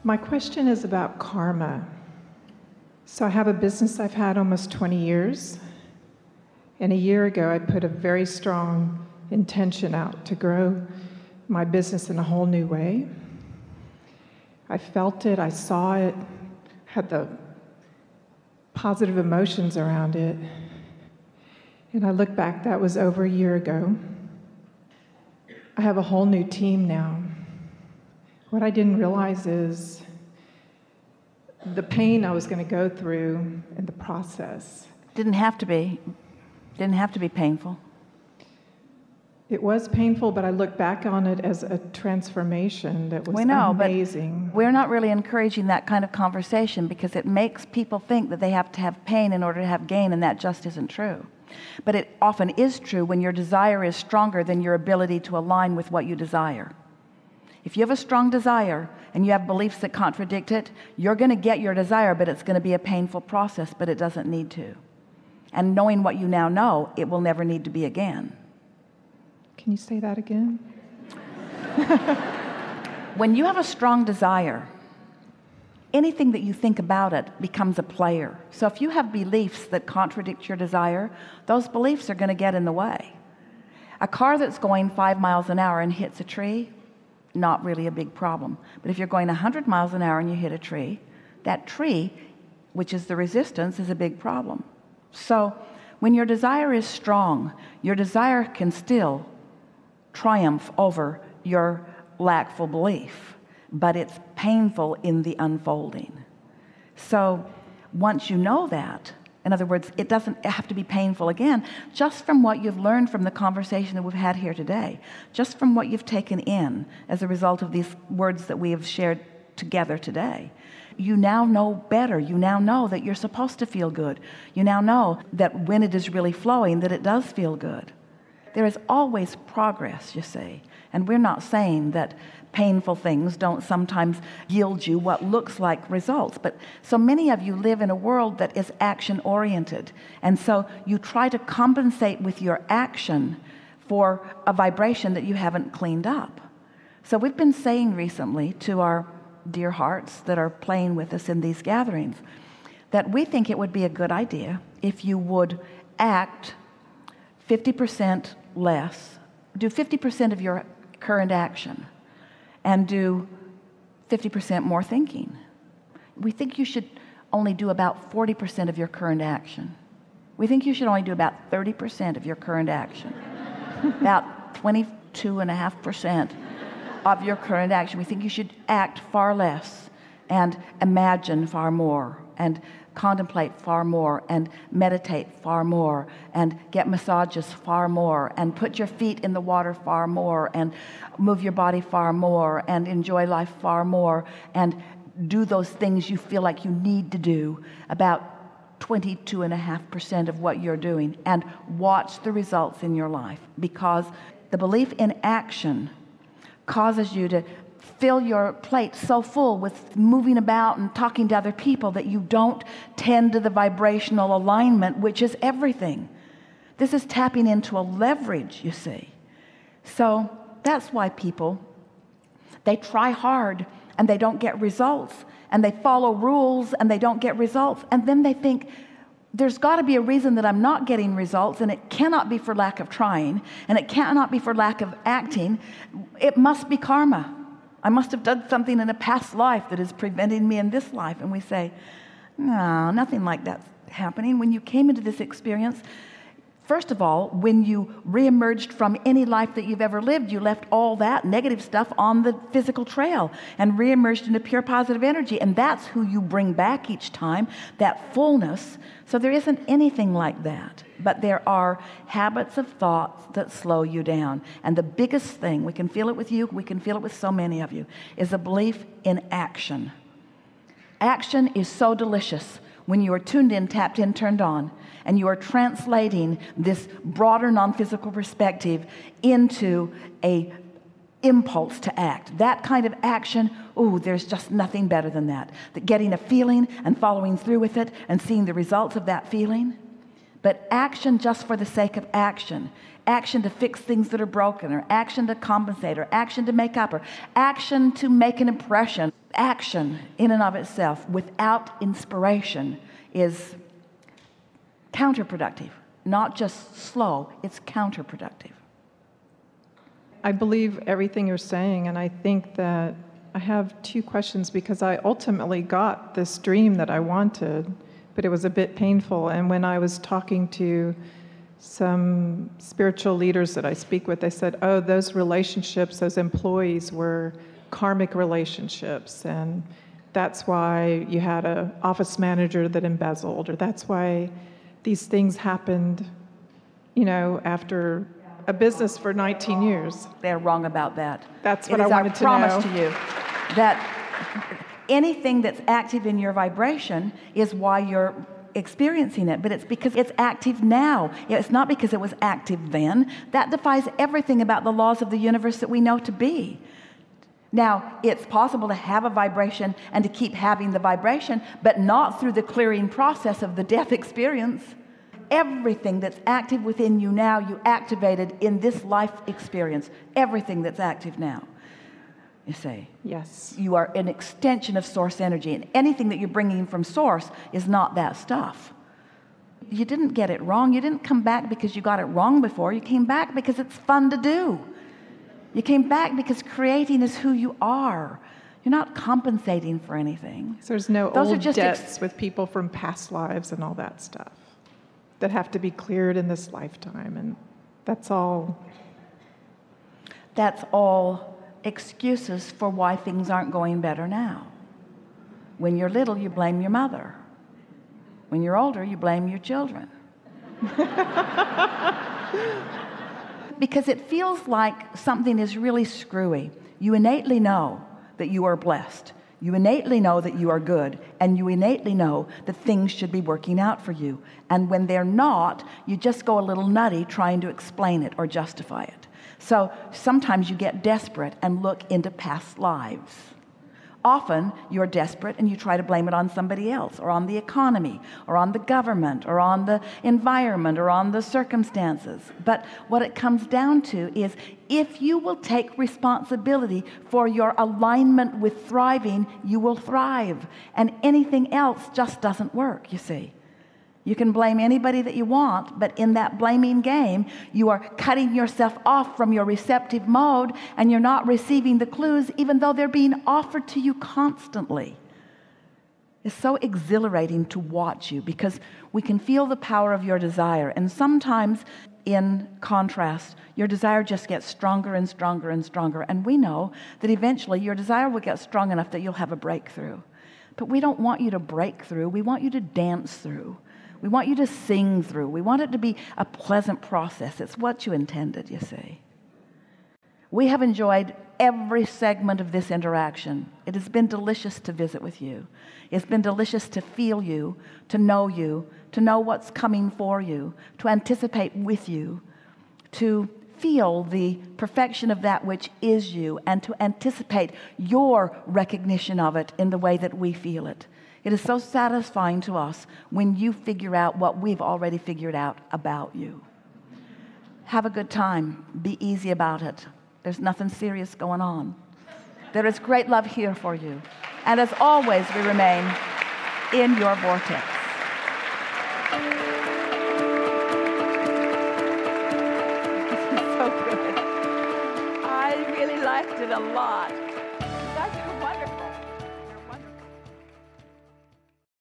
My question is about karma. So I have a business I've had almost 20 years. And a year ago, I put a very strong intention out to grow my business in a whole new way. I felt it, I saw it, had the positive emotions around it. And I look back, that was over a year ago. I have a whole new team now. What I didn't realize is the pain I was going to go through in the process. Didn't have to be painful. It was painful, but I look back on it as a transformation that was amazing. But we're not really encouraging that kind of conversation because it makes people think that they have to have pain in order to have gain, and that just isn't true. But it often is true when your desire is stronger than your ability to align with what you desire. If you have a strong desire and you have beliefs that contradict it, you're going to get your desire, but it's going to be a painful process, but it doesn't need to. And knowing what you now know, it will never need to be again. Can you say that again? When you have a strong desire, anything that you think about it becomes a player. So if you have beliefs that contradict your desire, those beliefs are going to get in the way. A car that's going 5 miles an hour and hits a tree, not really a big problem. But if you're going 100 miles an hour and you hit a tree, that tree, which is the resistance, is a big problem. So when your desire is strong, your desire can still triumph over your lackful belief, but it's painful in the unfolding. So once you know that, in other words, it doesn't have to be painful again, just from what you've learned from the conversation that we've had here today, just from what you've taken in as a result of these words that we have shared together today. You now know better. You now know that you're supposed to feel good. You now know that when it is really flowing, that it does feel good. There is always progress, you see. And we're not saying that painful things don't sometimes yield you what looks like results. But so many of you live in a world that is action-oriented. And so you try to compensate with your action for a vibration that you haven't cleaned up. So we've been saying recently to our dear hearts that are playing with us in these gatherings that we think it would be a good idea if you would act 50% less, do 50% of your current action, and do 50% more thinking. We think you should only do about 40% of your current action. We think you should only do about 30% of your current action. About 22.5% of your current action. We think you should act far less and imagine far more and contemplate far more and meditate far more and get massages far more and put your feet in the water far more and move your body far more and enjoy life far more and do those things you feel like you need to do, about 22.5% of what you're doing, and watch the results in your life, because the belief in action causes you to fill your plate so full with moving about and talking to other people that you don't tend to the vibrational alignment, which is everything. This is tapping into a leverage, you see. So that's why people, they try hard and they don't get results, and they follow rules and they don't get results, and then they think, there's got to be a reason that I'm not getting results, and it cannot be for lack of trying, and it cannot be for lack of acting. It must be karma. I must have done something in a past life that is preventing me in this life. And we say, no, nothing like that's happening. When you came into this experience, first of all, when you reemerged from any life that you've ever lived, you left all that negative stuff on the physical trail and reemerged into pure positive energy. And that's who you bring back each time, that fullness. So there isn't anything like that. But there are habits of thoughts that slow you down. And the biggest thing, we can feel it with you, we can feel it with so many of you, is a belief in action. Action is so delicious when you are tuned in, tapped in, turned on, and you are translating this broader non-physical perspective into a impulse to act. That kind of action, there's just nothing better than that. That getting a feeling and following through with it and seeing the results of that feeling. But action just for the sake of action, action to fix things that are broken, or action to compensate, or action to make up, or action to make an impression, action in and of itself without inspiration is counterproductive. Not just slow, it's counterproductive. I believe everything you're saying, and I think that I have two questions because I ultimately got this dream that I wanted, but it was a bit painful. And when I was talking to some spiritual leaders that I speak with, they said, oh, those relationships, those employees were karmic relationships, and that's why you had an office manager that embezzled, or that's why these things happened, after a business for 19 years. They're wrong about that. That's what I wanted to know. It is our promise to you that anything that's active in your vibration is why you're experiencing it, but it's because it's active now. It's not because it was active then. That defies everything about the laws of the universe that we know to be. Now, it's possible to have a vibration and to keep having the vibration, but not through the clearing process of the death experience. Everything that's active within you now, you activated in this life experience. Everything that's active now. You see? Yes. You are an extension of source energy, and anything that you're bringing from source is not that stuff. You didn't get it wrong. You didn't come back because you got it wrong before. You came back because it's fun to do. You came back because creating is who you are. You're not compensating for anything. So there's no Those old are just debts with people from past lives and all that stuff that have to be cleared in this lifetime, and that's all. That's all excuses for why things aren't going better now. When you're little, you blame your mother. When you're older, you blame your children. Because it feels like something is really screwy. You innately know that you are blessed. You innately know that you are good. And you innately know that things should be working out for you. And when they're not, you just go a little nutty trying to explain it or justify it. So sometimes you get desperate and look into past lives. Often you're desperate and you try to blame it on somebody else, or on the economy, or on the government, or on the environment, or on the circumstances. But what it comes down to is, if you will take responsibility for your alignment with thriving, you will thrive. And anything else just doesn't work, you see. You can blame anybody that you want, but in that blaming game, you are cutting yourself off from your receptive mode, and you're not receiving the clues, even though they're being offered to you constantly. It's so exhilarating to watch you, because we can feel the power of your desire. And sometimes, in contrast, your desire just gets stronger and stronger and stronger. And we know that eventually your desire will get strong enough that you'll have a breakthrough. But we don't want you to break through. We want you to dance through. We want you to sing through. We want it to be a pleasant process. It's what you intended, you see. We have enjoyed every segment of this interaction. It has been delicious to visit with you. It's been delicious to feel you, to know what's coming for you, to anticipate with you, to feel the perfection of that which is you, and to anticipate your recognition of it in the way that we feel it. It is so satisfying to us when you figure out what we've already figured out about you. Have a good time. Be easy about it. There's nothing serious going on. There is great love here for you. And as always, we remain in your vortex. This is so good. I really liked it a lot.